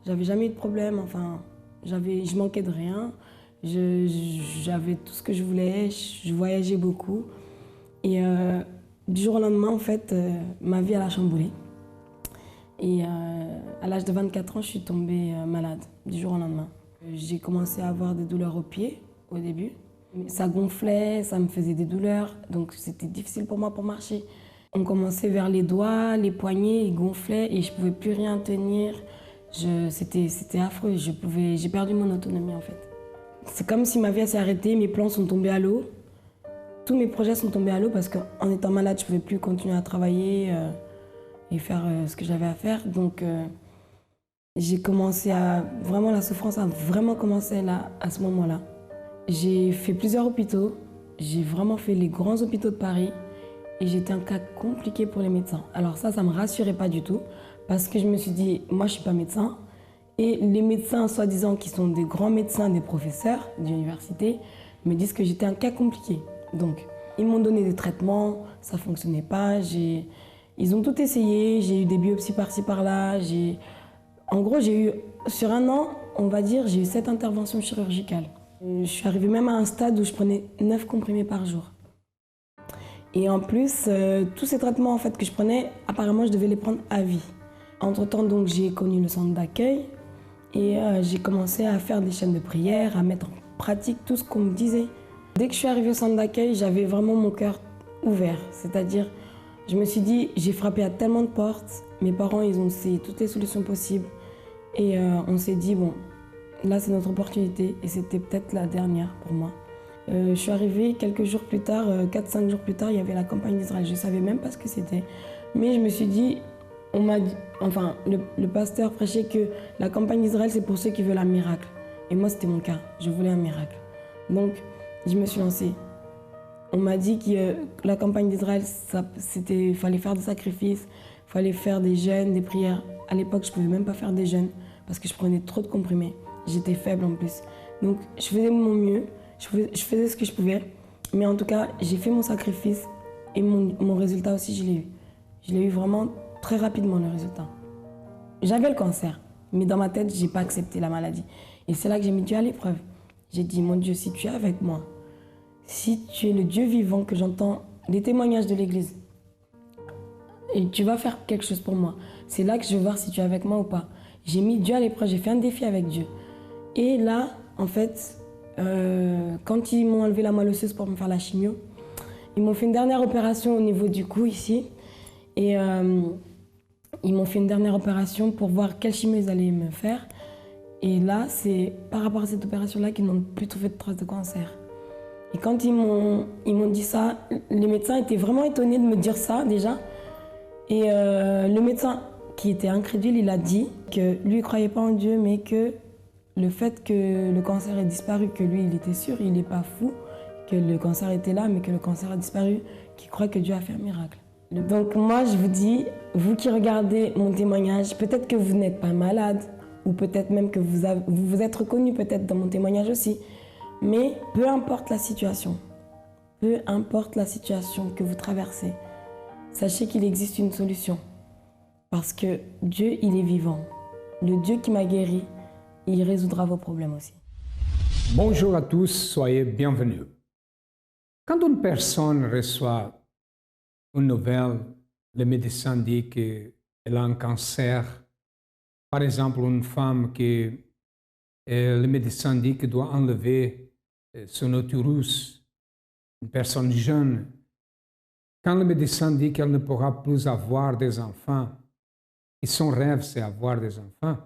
J'avais jamais eu de problème, enfin, je manquais de rien. J'avais tout ce que je voulais, je voyageais beaucoup. Et du jour au lendemain, en fait, ma vie elle a chamboulé. Et à l'âge de 24 ans, je suis tombée malade, du jour au lendemain. J'ai commencé à avoir des douleurs aux pieds au début. Ça gonflait, ça me faisait des douleurs, donc c'était difficile pour moi pour marcher. On commençait vers les doigts, les poignets, ils gonflaient et je ne pouvais plus rien tenir. C'était affreux, j'ai perdu mon autonomie en fait. C'est comme si ma vie s'est arrêtée, mes plans sont tombés à l'eau. Tous mes projets sont tombés à l'eau parce qu'en étant malade, je ne pouvais plus continuer à travailler et faire ce que j'avais à faire. Donc j'ai commencé à... Vraiment, la souffrance a vraiment commencé là, à ce moment-là. J'ai fait plusieurs hôpitaux. J'ai vraiment fait les grands hôpitaux de Paris. Et j'étais un cas compliqué pour les médecins. Alors ça ne me rassurait pas du tout. Parce que je me suis dit, moi je ne suis pas médecin. Et les médecins, soi-disant, qui sont des grands médecins, des professeurs d'université, me disent que j'étais un cas compliqué. Donc, ils m'ont donné des traitements, ça ne fonctionnait pas. Ils ont tout essayé, j'ai eu des biopsies par-ci, par-là. En gros, sur un an, on va dire, j'ai eu 7 interventions chirurgicales. Je suis arrivée même à un stade où je prenais 9 comprimés par jour. Et en plus, tous ces traitements en fait, que je prenais, apparemment, je devais les prendre à vie. Entre-temps, donc, j'ai connu le centre d'accueil et j'ai commencé à faire des chaînes de prière, à mettre en pratique tout ce qu'on me disait. Dès que je suis arrivée au centre d'accueil, j'avais vraiment mon cœur ouvert. C'est-à-dire, je me suis dit, j'ai frappé à tellement de portes. Mes parents, ils ont essayé toutes les solutions possibles. Et on s'est dit, bon, là, c'est notre opportunité. Et c'était peut-être la dernière pour moi. Je suis arrivée quelques jours plus tard, 4-5 jours plus tard, il y avait la campagne d'Israël. Je ne savais même pas ce que c'était. Mais je me suis dit, on m'a dit, enfin, le pasteur prêchait que la campagne d'Israël, c'est pour ceux qui veulent un miracle. Et moi, c'était mon cas. Je voulais un miracle. Donc, je me suis lancée. On m'a dit que la campagne d'Israël, il fallait faire des sacrifices, il fallait faire des jeûnes, des prières. À l'époque, je ne pouvais même pas faire des jeûnes parce que je prenais trop de comprimés. J'étais faible en plus. Donc, je faisais mon mieux, je faisais ce que je pouvais. Mais en tout cas, j'ai fait mon sacrifice et mon résultat aussi, je l'ai eu. Je l'ai eu vraiment très rapidement, le résultat. J'avais le cancer, mais dans ma tête, je n'ai pas accepté la maladie. Et c'est là que j'ai mis Dieu à l'épreuve. J'ai dit, mon Dieu, si tu es avec moi, si tu es le Dieu vivant, que j'entends les témoignages de l'Église, et tu vas faire quelque chose pour moi, c'est là que je vais voir si tu es avec moi ou pas. J'ai mis Dieu à l'épreuve, j'ai fait un défi avec Dieu. Et là, en fait, quand ils m'ont enlevé la moelle osseuse pour me faire la chimio, ils m'ont fait une dernière opération au niveau du cou ici. Et ils m'ont fait une dernière opération pour voir quelle chimio ils allaient me faire. Et là, c'est par rapport à cette opération-là qu'ils n'ont plus trouvé de traces de cancer. Et quand ils m'ont dit ça, les médecins étaient vraiment étonnés de me dire ça déjà. Et le médecin qui était incrédule, il a dit que lui, il ne croyait pas en Dieu, mais que le fait que le cancer ait disparu, que lui, il était sûr, il n'est pas fou, que le cancer était là, mais que le cancer a disparu, qu'il croit que Dieu a fait un miracle. Donc moi, je vous dis, vous qui regardez mon témoignage, peut-être que vous n'êtes pas malade, ou peut-être même que vous vous êtes reconnu peut-être dans mon témoignage aussi, mais peu importe la situation que vous traversez, sachez qu'il existe une solution. Parce que Dieu, il est vivant. Le Dieu qui m'a guéri, il résoudra vos problèmes aussi. Bonjour à tous, soyez bienvenus. Quand une personne reçoit une nouvelle, le médecin dit qu'elle a un cancer. Par exemple, une femme que le médecin dit qu'elle doit enlever son utérus, une personne jeune. Quand le médecin dit qu'elle ne pourra plus avoir des enfants, et son rêve c'est avoir des enfants,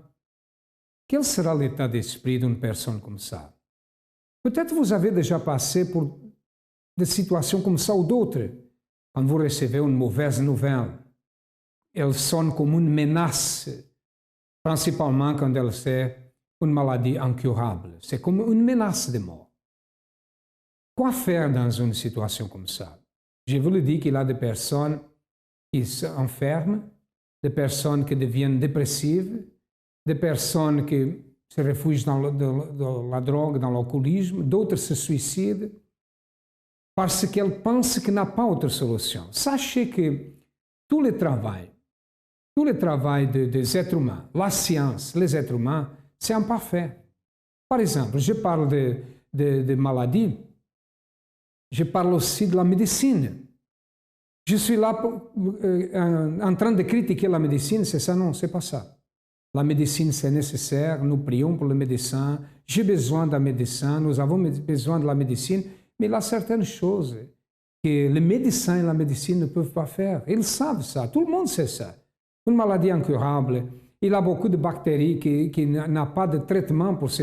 quel sera l'état d'esprit d'une personne comme ça? Peut-être vous avez déjà passé pour des situations comme ça ou d'autres. Quand vous recevez une mauvaise nouvelle, elle sonne comme une menace, principalement quand elle c'est une maladie incurable. C'est comme une menace de mort. Quoi faire dans une situation comme ça? Je vous le dis qu'il y a des personnes qui s'enferment, des personnes qui deviennent dépressives, des personnes qui se réfugient dans la drogue, dans l'alcoolisme, d'autres se suicident parce qu'elles pensent qu'il n'y a pas autre solution. Sachez que tout le travail tout le travail des êtres humains, la science, les êtres humains, c'est imparfait. Par exemple, je parle de maladies, je parle aussi de la médecine. Je suis là en train de critiquer la médecine, c'est ça? Non, c'est pas ça. La médecine, c'est nécessaire, nous prions pour le médecin, j'ai besoin d'un médecin, nous avons besoin de la médecine, mais il y a certaines choses que les médecins et la médecine ne peuvent pas faire. Ils savent ça, tout le monde sait ça. Une maladie incurable, il y a beaucoup de bactéries qui n'ont pas de traitement pour ce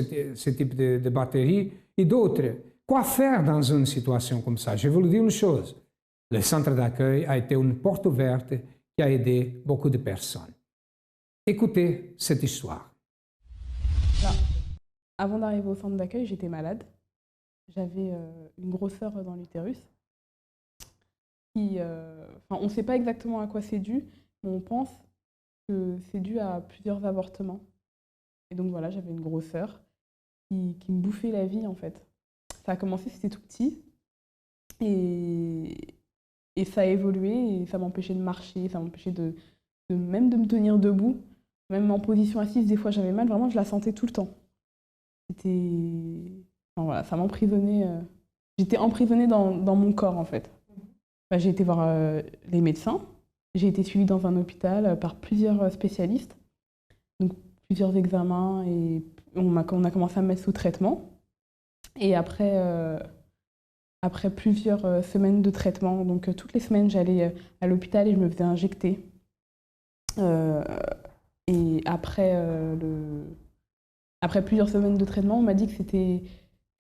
type de bactéries, et d'autres. Quoi faire dans une situation comme ça? Je vais vous dire une chose. Le centre d'accueil a été une porte ouverte qui a aidé beaucoup de personnes. Écoutez cette histoire. Là, avant d'arriver au centre d'accueil, j'étais malade. J'avais une grosseur dans l'utérus. On ne sait pas exactement à quoi c'est dû, mais on pense que c'est dû à plusieurs avortements. Et donc voilà, j'avais une grosseur qui me bouffait la vie en fait. Ça a commencé, c'était tout petit. Et ça a évolué et ça m'empêchait de marcher, ça m'empêchait même de me tenir debout. Même en position assise, des fois j'avais mal, vraiment je la sentais tout le temps. Enfin, voilà, ça m'emprisonnait. J'étais emprisonnée dans mon corps en fait. J'ai été voir les médecins, j'ai été suivie dans un hôpital par plusieurs spécialistes, donc plusieurs examens et on a commencé à me mettre sous traitement. Et après plusieurs semaines de traitement, donc toutes les semaines j'allais à l'hôpital et je me faisais injecter. Et après plusieurs semaines de traitement, on m'a dit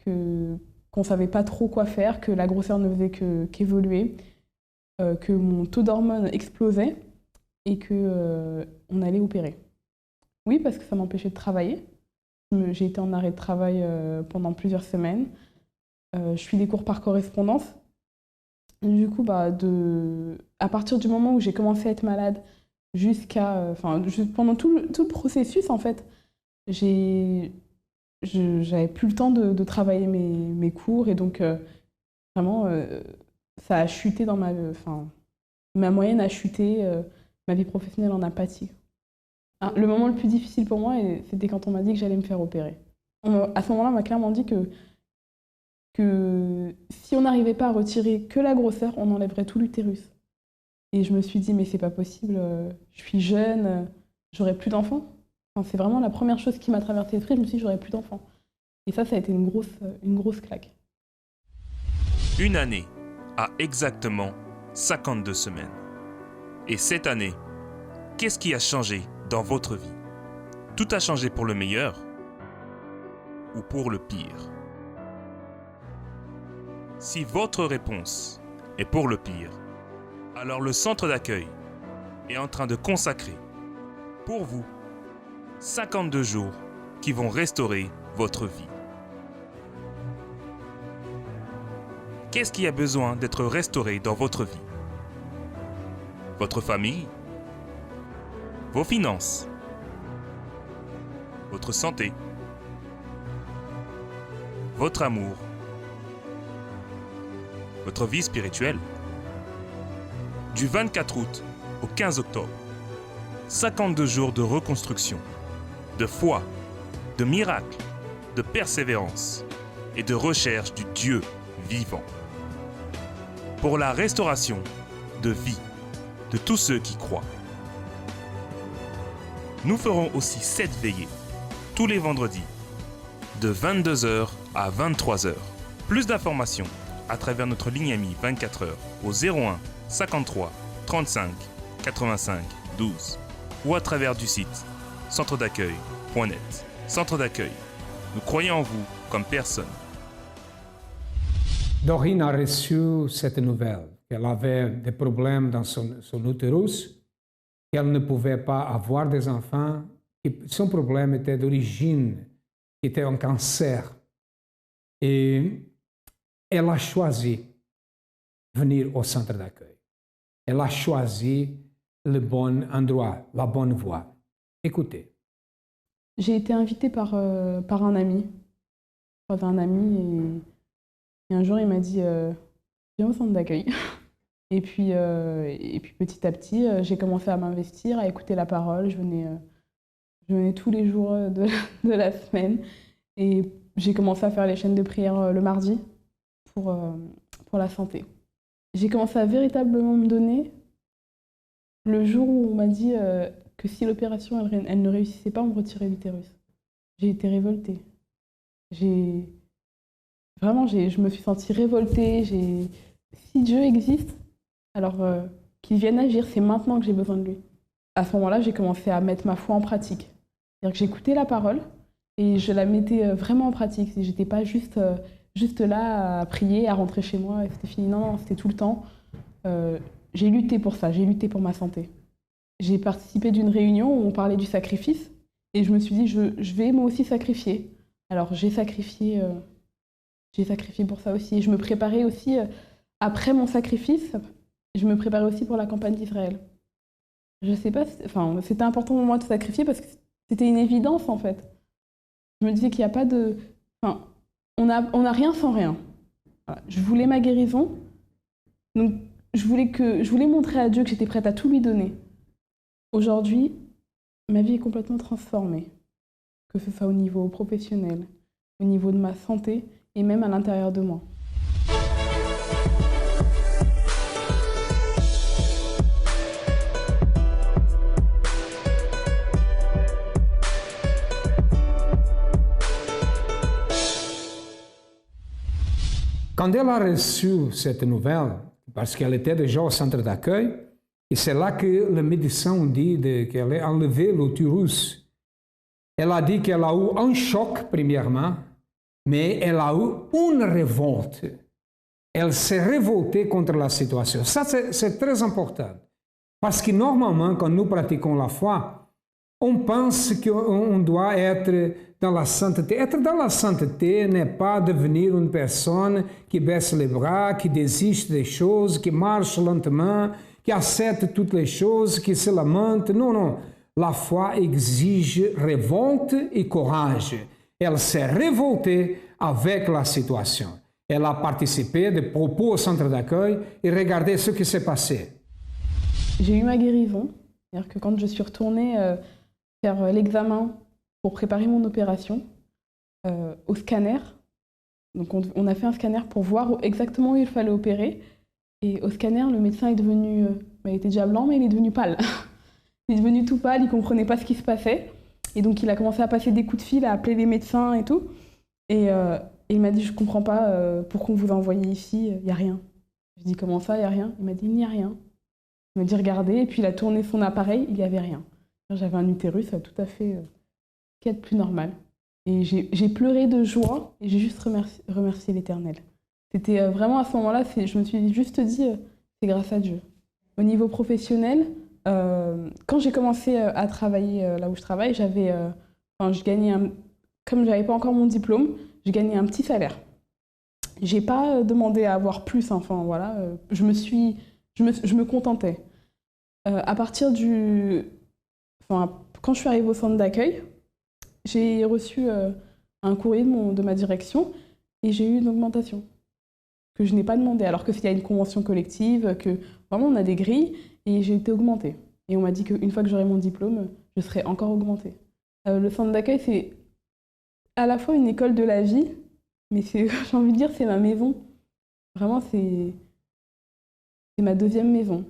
qu'on ne savait pas trop quoi faire, que la grosseur ne faisait qu'évoluer, que mon taux d'hormones explosait et qu'on allait opérer. Oui, parce que ça m'empêchait de travailler. J'ai été en arrêt de travail pendant plusieurs semaines. Je suis des cours par correspondance. Du coup, à partir du moment où j'ai commencé à être malade, pendant tout le processus, en fait, j'avais plus le temps de travailler mes cours et donc vraiment, ça a chuté ma moyenne a chuté, ma vie professionnelle en a pâti. Le moment le plus difficile pour moi, c'était quand on m'a dit que j'allais me faire opérer. À ce moment-là, on m'a clairement dit que si on n'arrivait pas à retirer que la grosseur, on enlèverait tout l'utérus. Et je me suis dit, mais c'est pas possible, je suis jeune, j'aurai plus d'enfants. Enfin, c'est vraiment la première chose qui m'a traversé l'esprit, je me suis dit, j'aurai plus d'enfants. Et ça a été une grosse claque. Une année a exactement 52 semaines. Et cette année, qu'est-ce qui a changé dans votre vie? Tout a changé pour le meilleur ou pour le pire? Si votre réponse est pour le pire, alors le centre d'accueil est en train de consacrer, pour vous, 52 jours qui vont restaurer votre vie. Qu'est-ce qui a besoin d'être restauré dans votre vie? Votre famille? Vos finances? Votre santé? Votre amour? Votre vie spirituelle? Du 24 août au 15 octobre, 52 jours de reconstruction, de foi, de miracle, de persévérance et de recherche du Dieu vivant. Pour la restauration de vie de tous ceux qui croient. Nous ferons aussi 7 veillées, tous les vendredis, de 22h à 23h. Plus d'informations à travers notre ligne amie 24h au 01 53 35 85 12 ou à travers du site centredaccueil.net. Centre d'accueil, nous croyons en vous comme personne. Dorine a reçu cette nouvelle, qu'elle avait des problèmes dans son utérus, qu'elle ne pouvait pas avoir des enfants, que son problème était d'origine, qui était un cancer. Et elle a choisi de venir au centre d'accueil. Elle a choisi le bon endroit, la bonne voie. Écoutez. J'ai été invitée par un ami. J'avais un ami et un jour il m'a dit viens au centre d'accueil. Et puis petit à petit, j'ai commencé à m'investir, à écouter la parole. Je venais tous les jours de la semaine. Et j'ai commencé à faire les chaînes de prière le mardi pour la santé. J'ai commencé à véritablement me donner le jour où on m'a dit que si l'opération elle ne réussissait pas, on me retirait l'utérus. J'ai été révoltée. Je me suis sentie révoltée. Si Dieu existe, alors qu'il vienne agir, c'est maintenant que j'ai besoin de lui. À ce moment-là, j'ai commencé à mettre ma foi en pratique. C'est-à-dire que j'écoutais la parole et je la mettais vraiment en pratique. Je n'étais pas juste là à prier, à rentrer chez moi et c'était fini. Non, c'était tout le temps. J'ai lutté pour ça, j'ai lutté pour ma santé. J'ai participé d'une réunion où on parlait du sacrifice et je me suis dit, je vais moi aussi sacrifier. Alors j'ai sacrifié pour ça aussi. Et je me préparais aussi, après mon sacrifice, je me préparais aussi pour la campagne d'Israël. Je sais pas, c'était important pour moi de sacrifier parce que c'était une évidence en fait. Je me disais qu'il n'y a pas de... on n'a rien sans rien. Voilà. Je voulais ma guérison, donc je voulais montrer à Dieu que j'étais prête à tout lui donner. Aujourd'hui, ma vie est complètement transformée, que ce soit au niveau professionnel, au niveau de ma santé et même à l'intérieur de moi. Quand elle a reçu cette nouvelle, parce qu'elle était déjà au centre d'accueil, et c'est là que le médecin dit qu'elle a enlevé l'utérus. Elle a dit qu'elle a eu un choc, premièrement, mais elle a eu une révolte. Elle s'est révoltée contre la situation. Ça, c'est très important. Parce que normalement, quand nous pratiquons la foi, on pense qu'on doit être dans la sainteté. Être dans la sainteté n'est pas devenir une personne qui baisse les bras, qui désiste des choses, qui marche lentement, qui accepte toutes les choses, qui se lamente. Non, non. La foi exige révolte et courage. Elle s'est révoltée avec la situation. Elle a participé des propos au centre d'accueil et regardez ce qui s'est passé. J'ai eu ma guérison. C'est-à-dire que quand je suis retournée faire l'examen pour préparer mon opération au scanner. Donc on a fait un scanner pour voir exactement où il fallait opérer. Et au scanner, le médecin est devenu... il était déjà blanc, mais il est devenu pâle. Il est devenu tout pâle, il ne comprenait pas ce qui se passait. Et donc il a commencé à passer des coups de fil, à appeler les médecins et tout. Et il m'a dit, je ne comprends pas pourquoi on vous a envoyé ici, il n'y a rien. Je dis, comment ça, il n'y a rien? Il m'a dit, il n'y a rien. Il m'a dit, regardez, et puis il a tourné son appareil, il n'y avait rien. J'avais un utérus tout à fait qui est plus normal. Et j'ai pleuré de joie et j'ai juste remercié l'Éternel. C'était vraiment à ce moment-là, je me suis juste dit, c'est grâce à Dieu. Au niveau professionnel, quand j'ai commencé à travailler là où je travaille, je gagnais comme je n'avais pas encore mon diplôme, je gagnais un petit salaire. J'ai pas demandé à avoir plus, voilà, je me contentais. À partir quand je suis arrivée au centre d'accueil, j'ai reçu un courrier de ma direction et j'ai eu une augmentation que je n'ai pas demandé, alors que s'il y a une convention collective, que vraiment on a des grilles, et j'ai été augmentée. Et on m'a dit qu'une fois que j'aurai mon diplôme, je serai encore augmentée. Le centre d'accueil, c'est à la fois une école de la vie, mais j'ai envie de dire, c'est ma maison. Vraiment, c'est ma deuxième maison.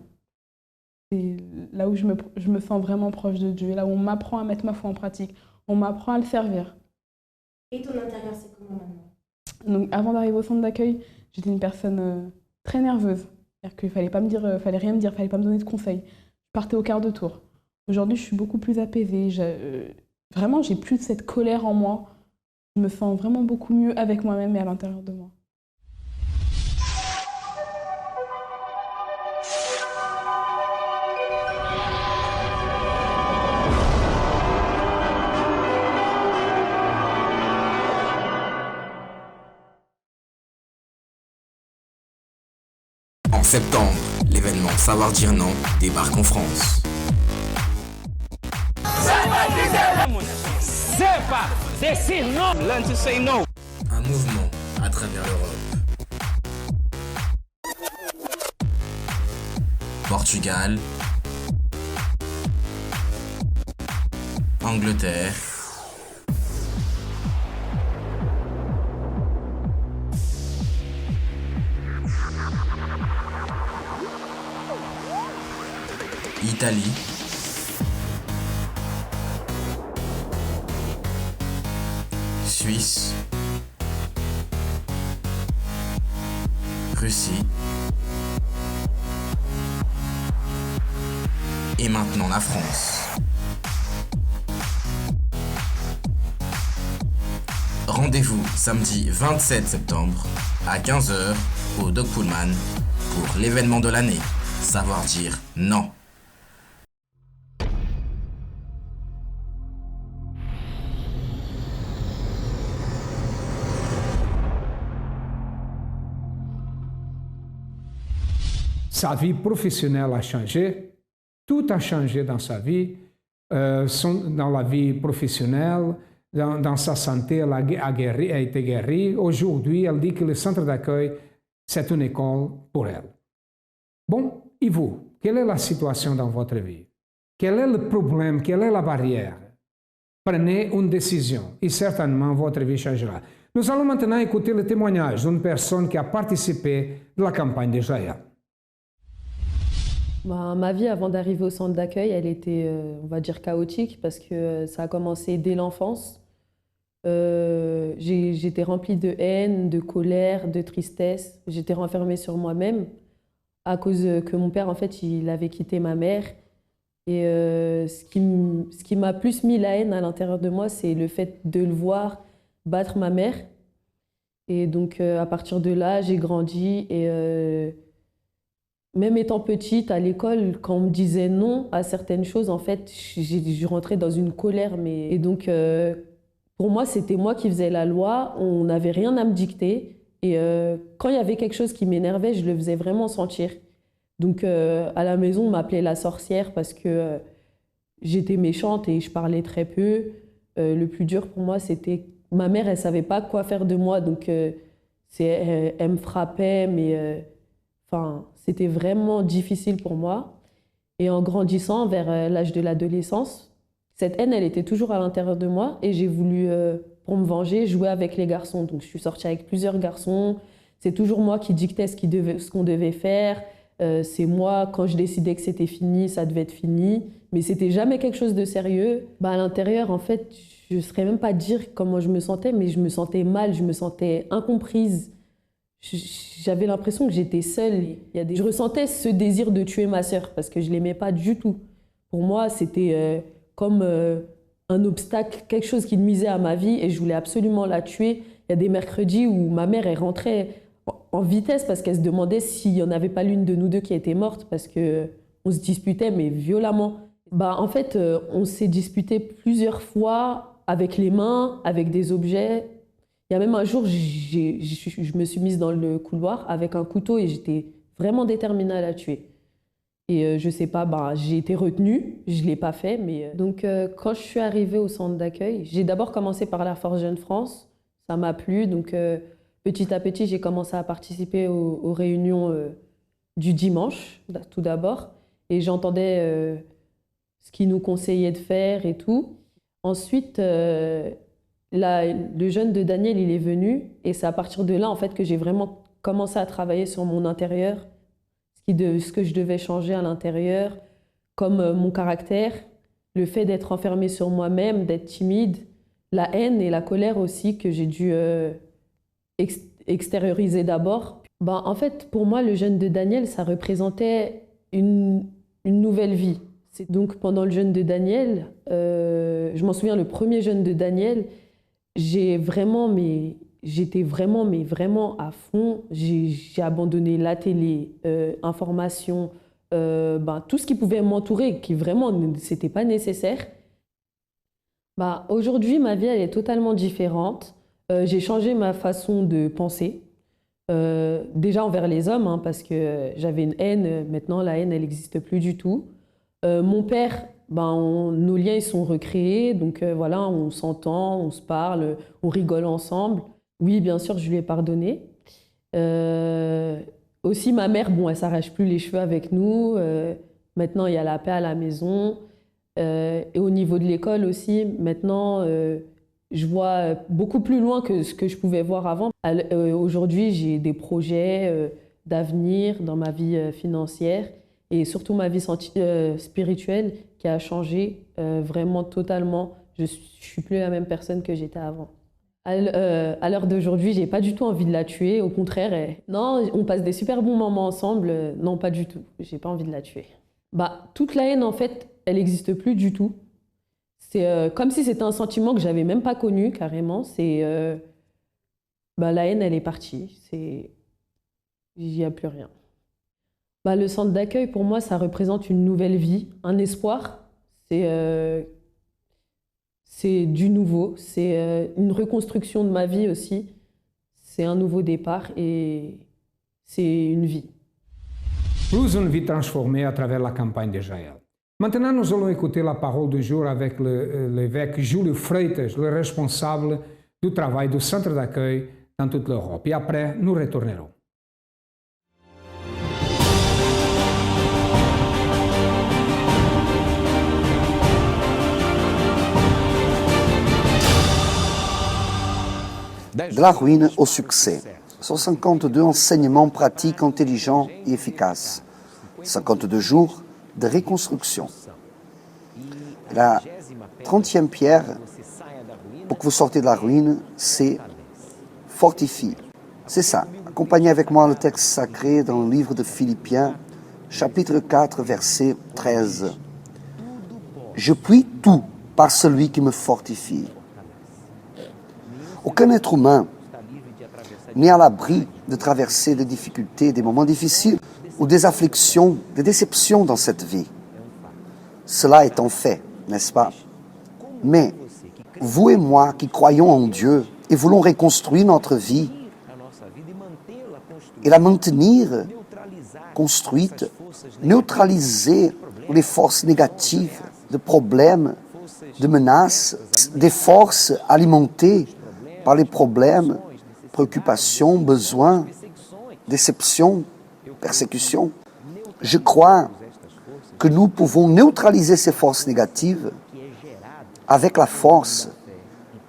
C'est là où je me sens vraiment proche de Dieu, là où on m'apprend à mettre ma foi en pratique, on m'apprend à le servir. Et ton intérieur, c'est comment maintenant? Donc, avant d'arriver au centre d'accueil, j'étais une personne très nerveuse. C'est-à-dire qu'il fallait pas me dire, fallait rien me dire, fallait pas me donner de conseils. Je partais au quart de tour. Aujourd'hui, je suis beaucoup plus apaisée. Vraiment, j'ai plus cette colère en moi. Je me sens vraiment beaucoup mieux avec moi-même et à l'intérieur de moi. En septembre, l'événement Savoir dire non débarque en France. Un mouvement à travers l'Europe. Portugal, Angleterre, Italie, Suisse, Russie et maintenant la France. Rendez-vous samedi 27 septembre à 15 h au Doc Pullman pour l'événement de l'année, savoir dire non. Sa vie professionnelle a changé, tout a changé dans sa vie, dans la vie professionnelle, dans sa santé, elle a été guérie. Aujourd'hui, elle dit que le centre d'accueil, c'est une école pour elle. Bon, et vous, quelle est la situation dans votre vie? Quel est le problème? Quelle est la barrière? Prenez une décision et certainement votre vie changera. Nous allons maintenant écouter le témoignage d'une personne qui a participé de la campagne d'Israël. Ma vie avant d'arriver au centre d'accueil, elle était, on va dire, chaotique parce que ça a commencé dès l'enfance. J'étais remplie de haine, de colère, de tristesse. J'étais renfermée sur moi-même à cause que mon père, en fait, il avait quitté ma mère. Et ce qui m'a plus mis la haine à l'intérieur de moi, c'est le fait de le voir battre ma mère. Et donc, à partir de là, j'ai grandi et même étant petite, à l'école, quand on me disait non à certaines choses, en fait, je rentrais dans une colère. Et donc, pour moi, c'était moi qui faisais la loi. On n'avait rien à me dicter. Et quand il y avait quelque chose qui m'énervait, je le faisais vraiment sentir. Donc, à la maison, on m'appelait la sorcière parce que j'étais méchante et je parlais très peu. Le plus dur pour moi, c'était... Ma mère, elle ne savait pas quoi faire de moi. Donc, elle me frappait, mais... Enfin, c'était vraiment difficile pour moi. Et en grandissant vers l'âge de l'adolescence, cette haine, elle était toujours à l'intérieur de moi. Et j'ai voulu, pour me venger, jouer avec les garçons. Donc, je suis sortie avec plusieurs garçons. C'est toujours moi qui dictais ce qu'on devait faire. C'est moi, quand je décidais que c'était fini, ça devait être fini. Mais c'était jamais quelque chose de sérieux. À l'intérieur, en fait, je ne saurais même pas dire comment je me sentais, mais je me sentais mal, je me sentais incomprise. J'avais l'impression que j'étais seule. Je ressentais ce désir de tuer ma sœur parce que je ne l'aimais pas du tout. Pour moi, c'était comme un obstacle, quelque chose qui nuisait à ma vie et je voulais absolument la tuer. Il y a des mercredis où ma mère elle rentrait en vitesse parce qu'elle se demandait s'il n'y en avait pas l'une de nous deux qui était morte parce qu'on se disputait, mais violemment. En fait, on s'est disputé plusieurs fois avec les mains, avec des objets. Il y a même un jour, je me suis mise dans le couloir avec un couteau et j'étais vraiment déterminée à la tuer. Et je sais pas, j'ai été retenue, je ne l'ai pas fait. Mais donc, quand je suis arrivée au centre d'accueil, j'ai d'abord commencé par la Force Jeune France. Ça m'a plu. Donc, petit à petit, j'ai commencé à participer aux réunions du dimanche, tout d'abord. Et j'entendais ce qu'ils nous conseillaient de faire et tout. Ensuite... le jeûne de Daniel, il est venu et c'est à partir de là en fait, que j'ai vraiment commencé à travailler sur mon intérieur, ce que je devais changer à l'intérieur, comme mon caractère, le fait d'être enfermée sur moi-même, d'être timide, la haine et la colère aussi que j'ai dû extérioriser d'abord. En fait, pour moi, le jeûne de Daniel, ça représentait une nouvelle vie. Donc pendant le jeûne de Daniel, je m'en souviens, le premier jeûne de Daniel, j'étais vraiment à fond. J'ai abandonné la télé, information, tout ce qui pouvait m'entourer, qui vraiment, c'était pas nécessaire. Aujourd'hui, ma vie, elle est totalement différente. J'ai changé ma façon de penser. Déjà envers les hommes, parce que j'avais une haine. Maintenant, la haine, elle n'existe plus du tout. Mon père... nos liens ils sont recréés, donc voilà, on s'entend, on se parle, on rigole ensemble. Oui, bien sûr, je lui ai pardonné. aussi, ma mère, bon, elle s'arrache plus les cheveux avec nous. Maintenant, il y a la paix à la maison. Et au niveau de l'école aussi, maintenant, je vois beaucoup plus loin que ce que je pouvais voir avant. Aujourd'hui, j'ai des projets d'avenir dans ma vie financière et surtout ma vie spirituelle qui a changé vraiment totalement. Je ne suis plus la même personne que j'étais avant. À l'heure d'aujourd'hui, j'ai pas du tout envie de la tuer. Au contraire, non, on passe des super bons moments ensemble. Non, pas du tout. J'ai pas envie de la tuer. Toute la haine, en fait, elle n'existe plus du tout. C'est comme si c'était un sentiment que j'avais même pas connu carrément. La haine, elle est partie. Il n'y a plus rien. Le centre d'accueil, pour moi, ça représente une nouvelle vie, un espoir. C'est du nouveau, c'est une reconstruction de ma vie aussi. C'est un nouveau départ et c'est une vie. Plus une vie transformée à travers la campagne de Jaël. Maintenant, nous allons écouter la parole du jour avec l'évêque Júlio Freitas, le responsable du travail du centre d'accueil dans toute l'Europe. Et après, nous retournerons. De la ruine au succès. 152 enseignements pratiques, intelligents et efficaces. 52 jours de reconstruction. La 30e pierre pour que vous sortez de la ruine, c'est fortifie. C'est ça. Accompagnez avec moi le texte sacré dans le livre de Philippiens, chapitre 4, verset 13. Je puis tout par celui qui me fortifie. Aucun être humain n'est à l'abri de traverser des difficultés, des moments difficiles ou des afflictions, des déceptions dans cette vie. Cela est un fait, n'est-ce pas? Mais vous et moi qui croyons en Dieu et voulons reconstruire notre vie et la maintenir construite, neutraliser les forces négatives, de problèmes, de menaces, des forces alimentées par les problèmes, préoccupations, besoins, déceptions, persécutions. Je crois que nous pouvons neutraliser ces forces négatives avec la force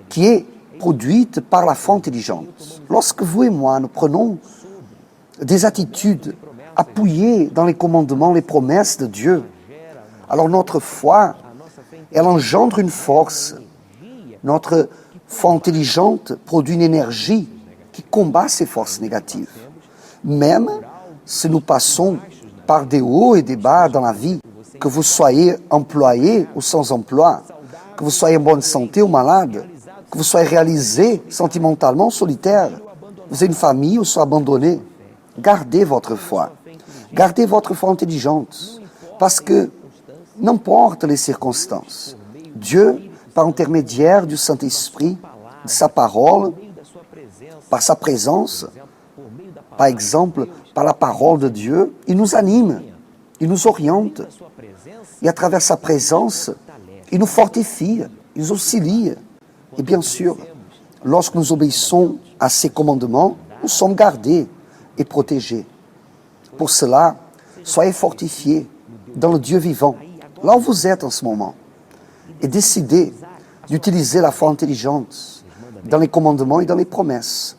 qui est produite par la foi intelligente. Lorsque vous et moi, nous prenons des attitudes appuyées dans les commandements, les promesses de Dieu, alors notre foi, elle engendre une force. Notre foi intelligente produit une énergie qui combat ces forces négatives. Même si nous passons par des hauts et des bas dans la vie, que vous soyez employé ou sans emploi, que vous soyez en bonne santé ou malade, que vous soyez réalisé sentimentalement ou solitaire, vous avez une famille ou soyez abandonné, gardez votre foi. Gardez votre foi intelligente, parce que n'importe les circonstances, Dieu, par intermédiaire du Saint-Esprit, de sa parole, par sa présence, par exemple, par la parole de Dieu, il nous anime, il nous oriente. Et à travers sa présence, il nous fortifie, il nous auxilie. Et bien sûr, lorsque nous obéissons à ses commandements, nous sommes gardés et protégés. Pour cela, soyez fortifiés dans le Dieu vivant, là où vous êtes en ce moment, et décidez d'utiliser la foi intelligente dans les commandements et dans les promesses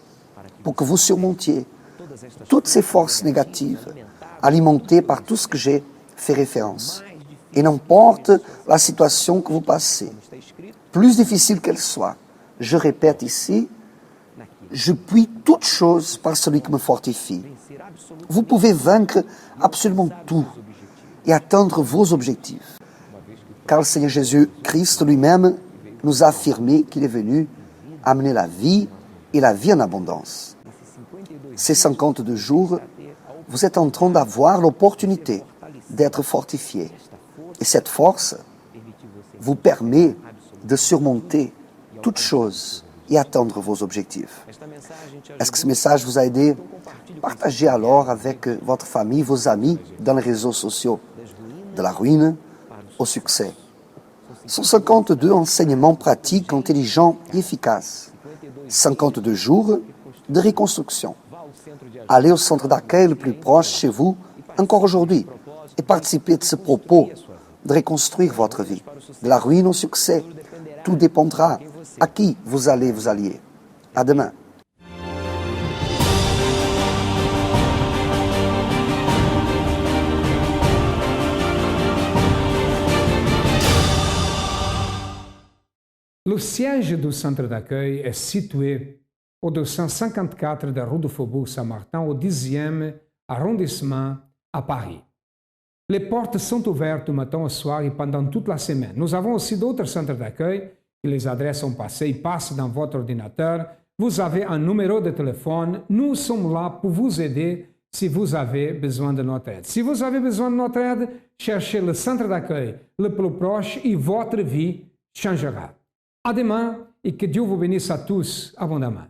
pour que vous surmontiez toutes ces forces négatives alimentées par tout ce que j'ai fait référence. Et n'importe la situation que vous passez, plus difficile qu'elle soit, je répète ici, je puis toutes choses par celui qui me fortifie. Vous pouvez vaincre absolument tout et atteindre vos objectifs. Car le Seigneur Jésus-Christ lui-même nous a affirmé qu'il est venu amener la vie et la vie en abondance. Ces 52 jours, vous êtes en train d'avoir l'opportunité d'être fortifié. Et cette force vous permet de surmonter toutes choses et atteindre vos objectifs. Est-ce que ce message vous a aidé? Partagez alors avec votre famille, vos amis, dans les réseaux sociaux. De la ruine au succès. 152 enseignements pratiques, intelligents et efficaces. 52 jours de reconstruction. allez au centre d'accueil le plus proche chez vous, encore aujourd'hui, et participez de ce propos de reconstruire votre vie. De la ruine au succès, tout dépendra à qui vous allez vous allier. À demain. Le siège du centre d'accueil est situé au 254 de rue du Faubourg Saint-Martin, au 10e arrondissement à Paris. Les portes sont ouvertes du matin au soir et pendant toute la semaine. Nous avons aussi d'autres centres d'accueil. Les adresses sont passées, ils passent dans votre ordinateur. Vous avez un numéro de téléphone. Nous sommes là pour vous aider si vous avez besoin de notre aide. Si vous avez besoin de notre aide, cherchez le centre d'accueil le plus proche et votre vie changera. À demain et que Dieu vous bénisse à tous abondamment.